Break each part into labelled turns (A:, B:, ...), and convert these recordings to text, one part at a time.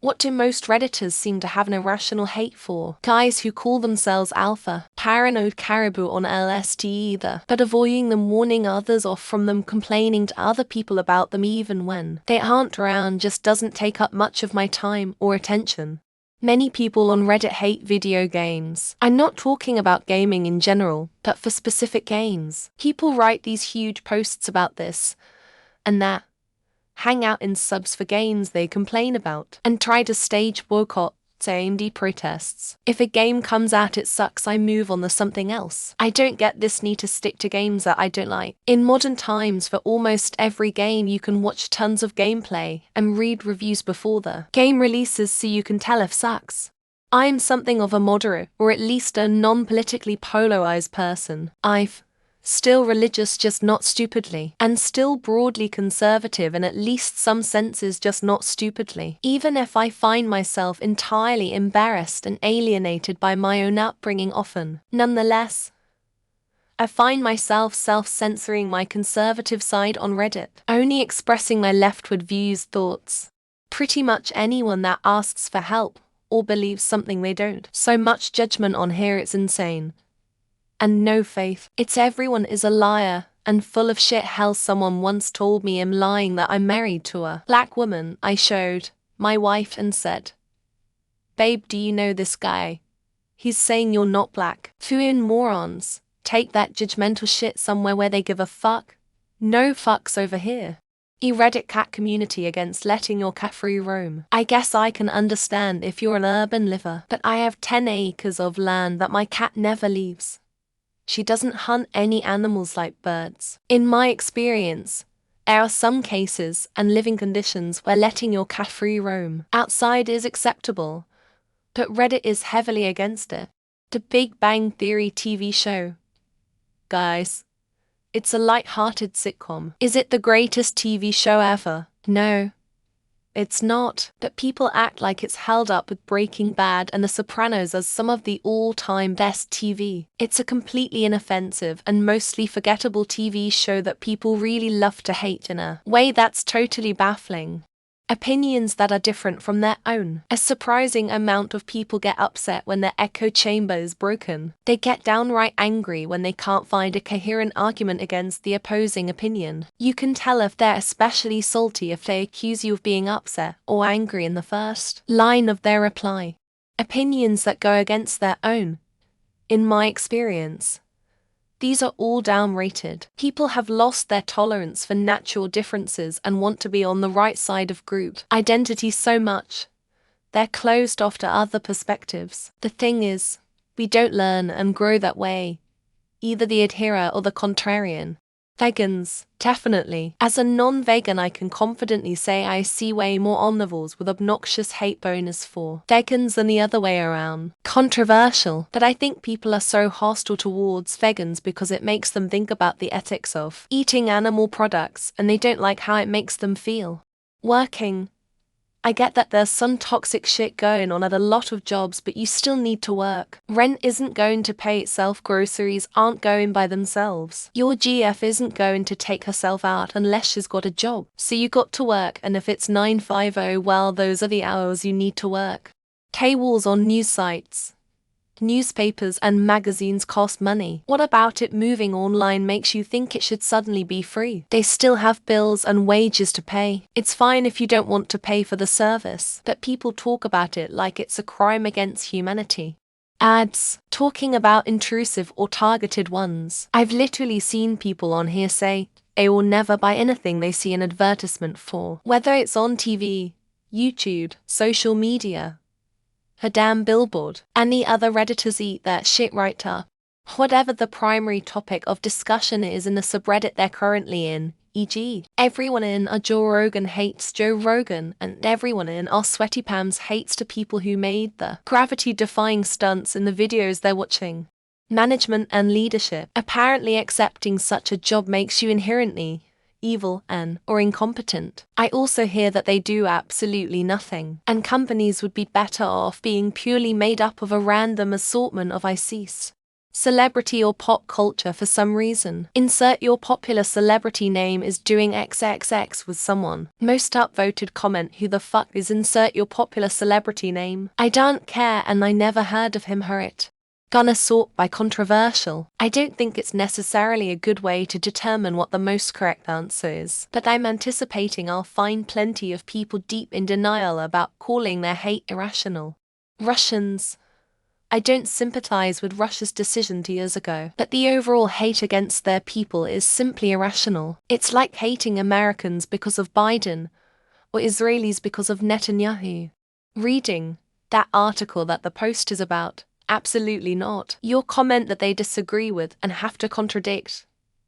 A: What do most Redditors seem to have an irrational hate for? Guys who call themselves alpha, paranoid caribou on LSD either, but avoiding them, warning others off from them, complaining to other people about them even when they aren't around just doesn't take up much of my time or attention. Many people on Reddit hate video games. I'm not talking about gaming in general, but for specific games. People write these huge posts about this and that, hang out in subs for games they complain about, and try to stage boycotts and protests. If a game comes out it sucks, I move on to something else. I don't get this need to stick to games that I don't like. In modern times, for almost every game you can watch tons of gameplay and read reviews before the game releases so you can tell if sucks. I'm something of a moderate, or at least a non-politically polarized person. I've still religious, just not stupidly, and still broadly conservative in at least some senses, just not stupidly. Even if I find myself entirely embarrassed and alienated by my own upbringing often, nonetheless, I find myself self-censoring my conservative side on Reddit, only expressing my leftward views, thoughts. Pretty much anyone that asks for help, or believes something they don't. So much judgment on here, it's insane. And no faith. It's everyone is a liar and full of shit. Hell, someone once told me I'm lying that I'm married to a black woman. I showed my wife and said, "Babe, do you know this guy? He's saying you're not black." Fucking morons. Take that judgmental shit somewhere where they give a fuck. No fucks over here. Reddit cat community against letting your cat free roam. I guess I can understand if you're an urban liver, but I have 10 acres of land that my cat never leaves. She doesn't hunt any animals like birds. In my experience, there are some cases and living conditions where letting your cat free roam outside is acceptable, but Reddit is heavily against it. The Big Bang Theory TV show. Guys, it's a light-hearted sitcom. Is it the greatest TV show ever? No. It's not, but people act like it's held up with Breaking Bad and The Sopranos as some of the all-time best TV. It's a completely inoffensive and mostly forgettable TV show that people really love to hate in a way that's totally baffling. Opinions that are different from their own. A surprising amount of people get upset when their echo chamber is broken. They get downright angry when they can't find a coherent argument against the opposing opinion. You can tell if they're especially salty if they accuse you of being upset or angry in the first line of their reply. Opinions that go against their own. In my experience, these are all downrated. People have lost their tolerance for natural differences and want to be on the right side of group identity so much they're closed off to other perspectives. The thing is, we don't learn and grow that way, either the adherer or the contrarian. Vegans, definitely. As a non-vegan, I can confidently say I see way more omnivores with obnoxious hate bonus for vegans than the other way around. Controversial, but I think people are so hostile towards vegans because it makes them think about the ethics of eating animal products and they don't like how it makes them feel. Working. I get that there's some toxic shit going on at a lot of jobs, but you still need to work. Rent isn't going to pay itself, groceries aren't going by themselves. Your GF isn't going to take herself out unless she's got a job. So you got to work, and if it's 9:50, well, those are the hours you need to work. Paywalls on news sites. Newspapers and magazines cost money. What about it moving online makes you think it should suddenly be free? They still have bills and wages to pay. It's fine if you don't want to pay for the service, but people talk about it like it's a crime against humanity. Ads. Talking about intrusive or targeted ones. I've literally seen people on here say they will never buy anything they see an advertisement for, whether it's on TV, YouTube, social media, a damn billboard. Any other Redditors eat that shit right up. Whatever the primary topic of discussion is in the subreddit they're currently in, e.g., everyone in our Joe Rogan hates Joe Rogan, and everyone in our Sweaty Pams hates the people who made the gravity-defying stunts in the videos they're watching. Management and leadership. Apparently accepting such a job makes you inherently evil or incompetent. I also hear that they do absolutely nothing, and companies would be better off being purely made up of a random assortment of ICs. celebrity or pop culture for some reason. Insert your popular celebrity name is doing XXX with someone. Most upvoted comment, who the fuck is insert your popular celebrity name? I don't care and I never heard of him her it. Gonna sort by controversial. I don't think it's necessarily a good way to determine what the most correct answer is, but I'm anticipating I'll find plenty of people deep in denial about calling their hate irrational. Russians. I don't sympathize with Russia's decision 2 years ago, but the overall hate against their people is simply irrational. It's like hating Americans because of Biden, or Israelis because of Netanyahu. Reading that article that the post is about, absolutely not. Your comment that they disagree with and have to contradict.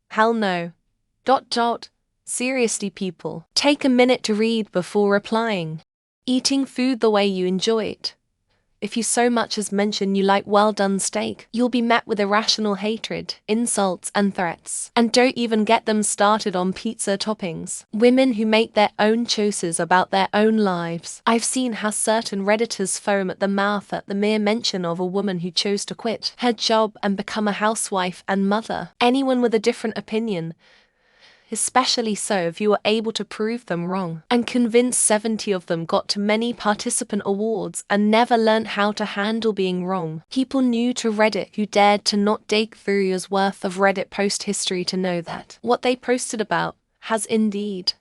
A: Hell no. Seriously, people, take a minute to read before replying. Eating food the way you enjoy it. If you so much as mention you like well-done steak, you'll be met with irrational hatred, insults, and threats. And don't even get them started on pizza toppings. Women who make their own choices about their own lives. I've seen how certain Redditors foam at the mouth at the mere mention of a woman who chose to quit her job and become a housewife and mother. Anyone with a different opinion, especially so if you were able to prove them wrong. And convinced 70 of them got to many participant awards and never learned how to handle being wrong. People new to Reddit who dared to not dig through years worth of Reddit post history to know that what they posted about has indeed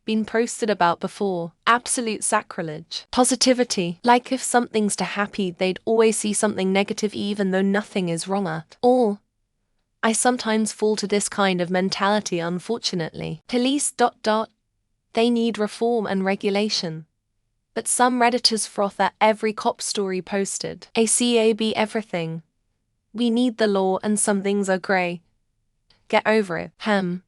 A: been posted about before. Absolute sacrilege. Positivity. Like if something's to happy, they'd always see something negative even though nothing is wrong at all. I sometimes fall to this kind of mentality, unfortunately. Police. They need reform and regulation. But some Redditors froth at every cop story posted. ACAB everything. We need the law and some things are grey. Get over it. Can't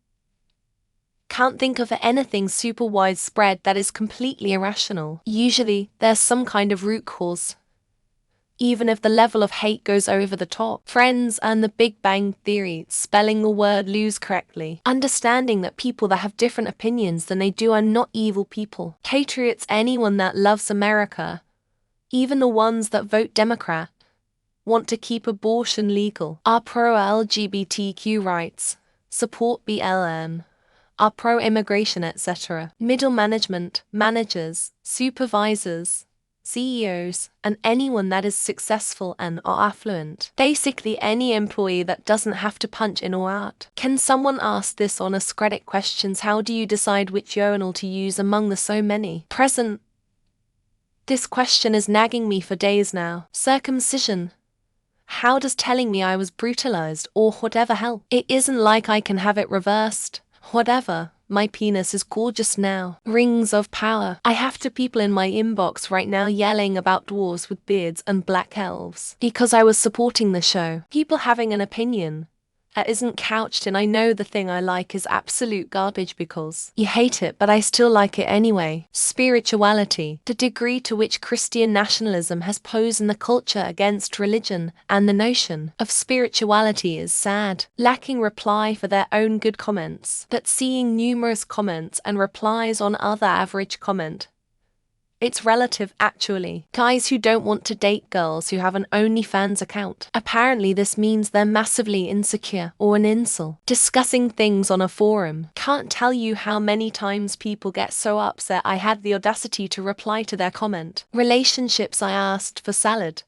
A: think of anything super widespread that is completely irrational. Usually, there's some kind of root cause, even if the level of hate goes over the top. Friends and the Big Bang Theory, spelling the word lose correctly. Understanding that people that have different opinions than they do are not evil people. Patriots, anyone that loves America, even the ones that vote Democrat, want to keep abortion legal, are pro-LGBTQ rights, support BLM, are pro-immigration, etc. Middle management, managers, supervisors, CEOs, and anyone that is successful and or affluent. Basically any employee that doesn't have to punch in or out. Can someone ask this on Ask Reddit questions? How do you decide which urinal to use among the so many present? This question is nagging me for days now. Circumcision. How does telling me I was brutalized or whatever help? It isn't like I can have it reversed. Whatever. My penis is gorgeous now. Rings of power. I have to people in my inbox right now yelling about dwarves with beards and black elves because I was supporting the show. People having an opinion that isn't couched in I know the thing I like is absolute garbage because you hate it but I still like it anyway. Spirituality. The degree to which Christian nationalism has posed in the culture against religion and the notion of spirituality is sad. Lacking reply for their own good comments, but seeing numerous comments and replies on other average comment. It's relative, actually. Guys who don't want to date girls who have an OnlyFans account. Apparently this means they're massively insecure or an incel. Discussing things on a forum. Can't tell you how many times people get so upset I had the audacity to reply to their comment. Relationships, I asked for salad.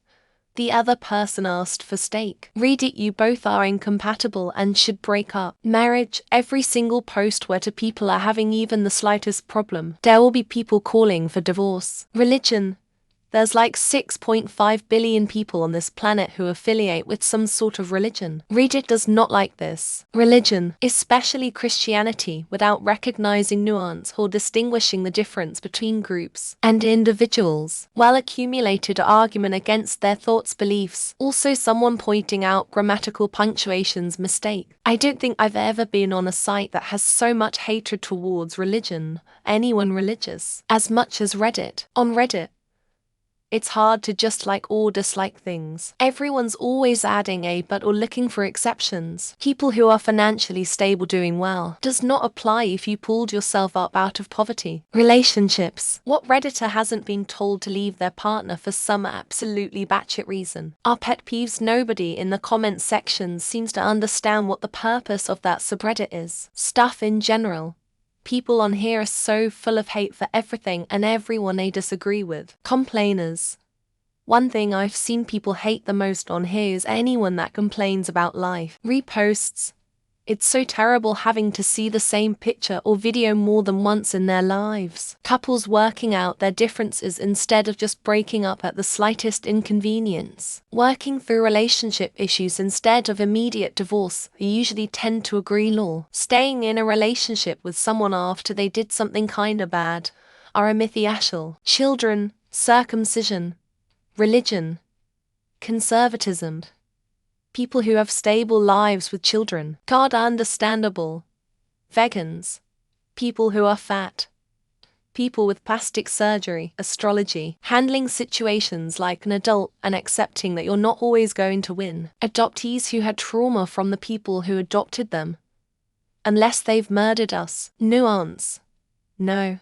A: The other person asked for steak. Read it, you both are incompatible and should break up. Marriage, every single post where two people are having even the slightest problem, there will be people calling for divorce. Religion. There's like 6.5 billion people on this planet who affiliate with some sort of religion. Reddit does not like this. Religion, especially Christianity, without recognizing nuance or distinguishing the difference between groups and individuals. Well-accumulated argument against their thoughts, beliefs. Also someone pointing out grammatical punctuation's mistake. I don't think I've ever been on a site that has so much hatred towards religion, anyone religious, as much as Reddit. On Reddit, It's hard to just like or dislike things. Everyone's always adding a but or looking for exceptions. People who are financially stable doing well does not apply if you pulled yourself up out of poverty. Relationships. What Redditor hasn't been told to leave their partner for some absolutely batshit reason? Our pet peeves. Nobody in the comments section seems to understand what the purpose of that subreddit is. Stuff in general. People on here are so full of hate for everything and everyone they disagree with. Complainers. One thing I've seen people hate the most on here is anyone that complains about life. Reposts. It's so terrible having to see the same picture or video more than once in their lives. Couples working out their differences instead of just breaking up at the slightest inconvenience. Working through relationship issues instead of immediate divorce. They usually tend to agree law. Staying in a relationship with someone after they did something kinda bad. Are irrational. Children, circumcision, religion, conservatism. People who have stable lives with children. God, understandable. Vegans. People who are fat. People with plastic surgery. Astrology. Handling situations like an adult and accepting that you're not always going to win. Adoptees who had trauma from the people who adopted them. Unless they've murdered us. Nuance. No.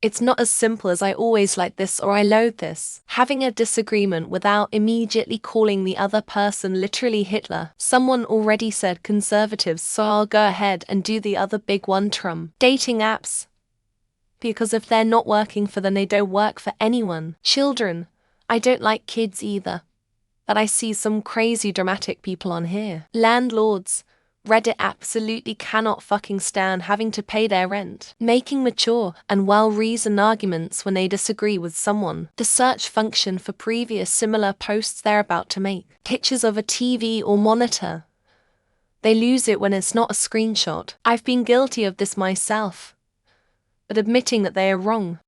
A: It's not as simple as I always like this or I loathe this. Having a disagreement without immediately calling the other person literally Hitler. Someone already said conservatives, so I'll go ahead and do the other big one, Trump. Dating apps. Because if they're not working for them, they don't work for anyone. Children. I don't like kids either. But I see some crazy dramatic people on here. Landlords. Reddit absolutely cannot fucking stand having to pay their rent. Making mature and well-reasoned arguments when they disagree with someone. The search function for previous similar posts they're about to make. Pictures of a TV or monitor. They lose it when it's not a screenshot. I've been guilty of this myself. But admitting that they are wrong